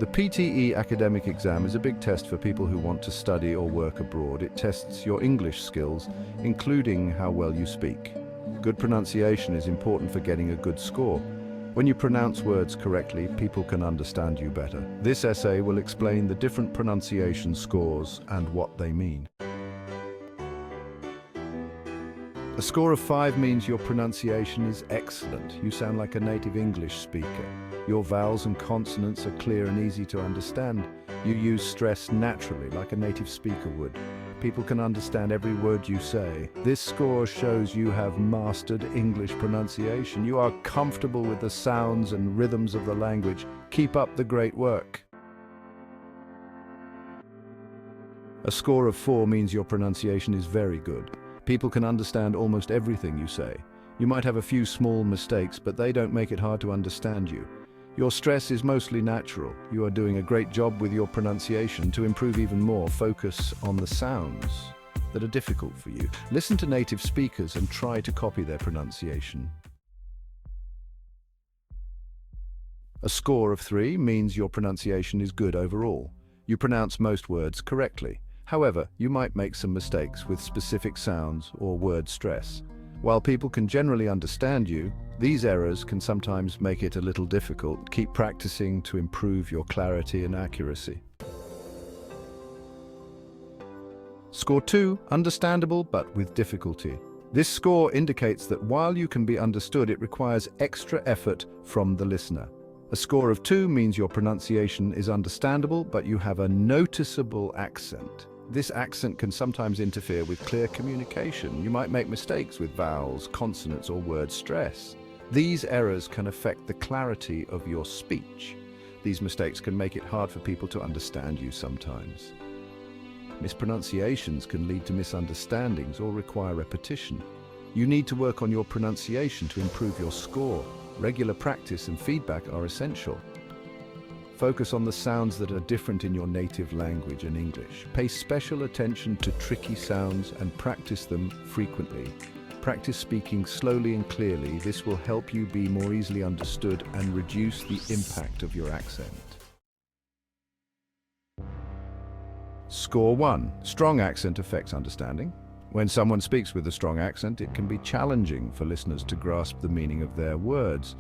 The PTE academic exam is a big test for people who want to study or work abroad. It tests your English skills, including how well you speak. Good pronunciation is important for getting a good score. When you pronounce words correctly, people can understand you better. This essay will explain the different pronunciation scores and what they mean. A score of 5 means your pronunciation is excellent. You sound like a native English speaker. Your vowels and consonants are clear and easy to understand. You use stress naturally, like a native speaker would. People can understand every word you say. This score shows you have mastered English pronunciation. You are comfortable with the sounds and rhythms of the language. Keep up the great work. A score of 4 means your pronunciation is very good. People can understand almost everything you say. You might have a few small mistakes, but they don't make it hard to understand you. Your stress is mostly natural. You are doing a great job with your pronunciation. To improve even more, focus on the sounds that are difficult for you. Listen to native speakers and try to copy their pronunciation. A score of 3 means your pronunciation is good overall. You pronounce most words correctly. However, you might make some mistakes with specific sounds or word stress. While people can generally understand you, these errors can sometimes make it a little difficult. Keep practicing to improve your clarity and accuracy. Score 2, understandable but with difficulty. This score indicates that while you can be understood, it requires extra effort from the listener. A score of 2 means your pronunciation is understandable, but you have a noticeable accent. This accent can sometimes interfere with clear communication. You might make mistakes with vowels, consonants, or word stress. These errors can affect the clarity of your speech. These mistakes can make it hard for people to understand you sometimes. Mispronunciations can lead to misunderstandings or require repetition. You need to work on your pronunciation to improve your score. Regular practice and feedback are essential. Focus on the sounds that are different in your native language and English. Pay special attention to tricky sounds and practice them frequently. Practice speaking slowly and clearly. This will help you be more easily understood and reduce the impact of your accent. Score 1. Strong accent affects understanding. When someone speaks with a strong accent, it can be challenging for listeners to grasp the meaning of their words.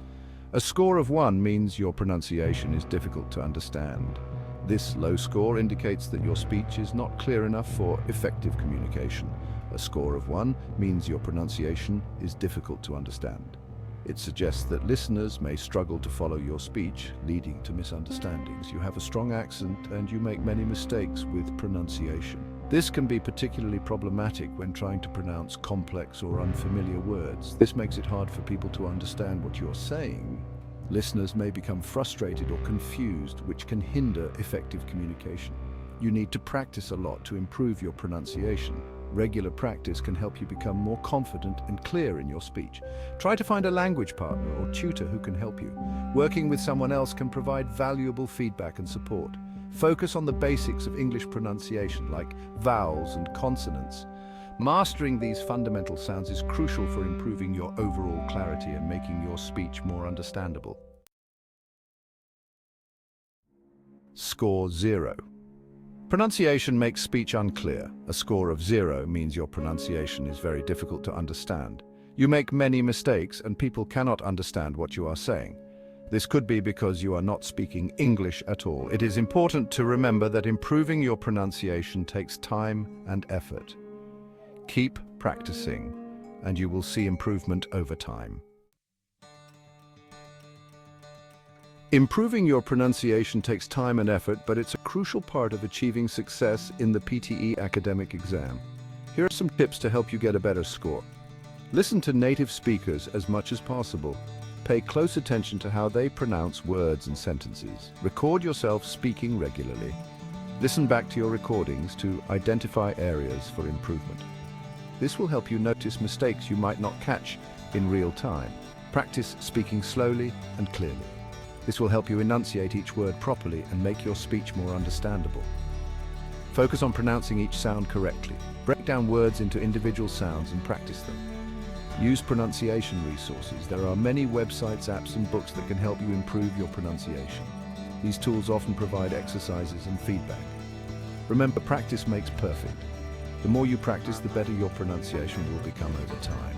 A score of 1 means your pronunciation is difficult to understand. This low score indicates that your speech is not clear enough for effective communication. A score of 1 means your pronunciation is difficult to understand. It suggests that listeners may struggle to follow your speech, leading to misunderstandings. You have a strong accent and you make many mistakes with pronunciation. This can be particularly problematic when trying to pronounce complex or unfamiliar words. This makes it hard for people to understand what you're saying. Listeners may become frustrated or confused, which can hinder effective communication. You need to practice a lot to improve your pronunciation. Regular practice can help you become more confident and clear in your speech. Try to find a language partner or tutor who can help you. Working with someone else can provide valuable feedback and support. Focus on the basics of English pronunciation, like vowels and consonants. Mastering these fundamental sounds is crucial for improving your overall clarity and making your speech more understandable. Score 0. Pronunciation makes speech unclear. A score of 0 means your pronunciation is very difficult to understand. You make many mistakes and people cannot understand what you are saying. This could be because you are not speaking English at all. It is important to remember that improving your pronunciation takes time and effort. Keep practicing, and you will see improvement over time. Improving your pronunciation takes time and effort, but it's a crucial part of achieving success in the PTE academic exam. Here are some tips to help you get a better score. Listen to native speakers as much as possible. Pay close attention to how they pronounce words and sentences. Record yourself speaking regularly. Listen back to your recordings to identify areas for improvement. This will help you notice mistakes you might not catch in real time. Practice speaking slowly and clearly. This will help you enunciate each word properly and make your speech more understandable. Focus on pronouncing each sound correctly. Break down words into individual sounds and practice them. Use pronunciation resources. There are many websites, apps, and books that can help you improve your pronunciation. These tools often provide exercises and feedback. Remember, practice makes perfect. The more you practice, the better your pronunciation will become over time.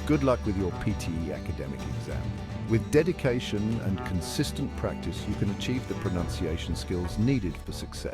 Good luck with your PTE academic exam. With dedication and consistent practice, you can achieve the pronunciation skills needed for success.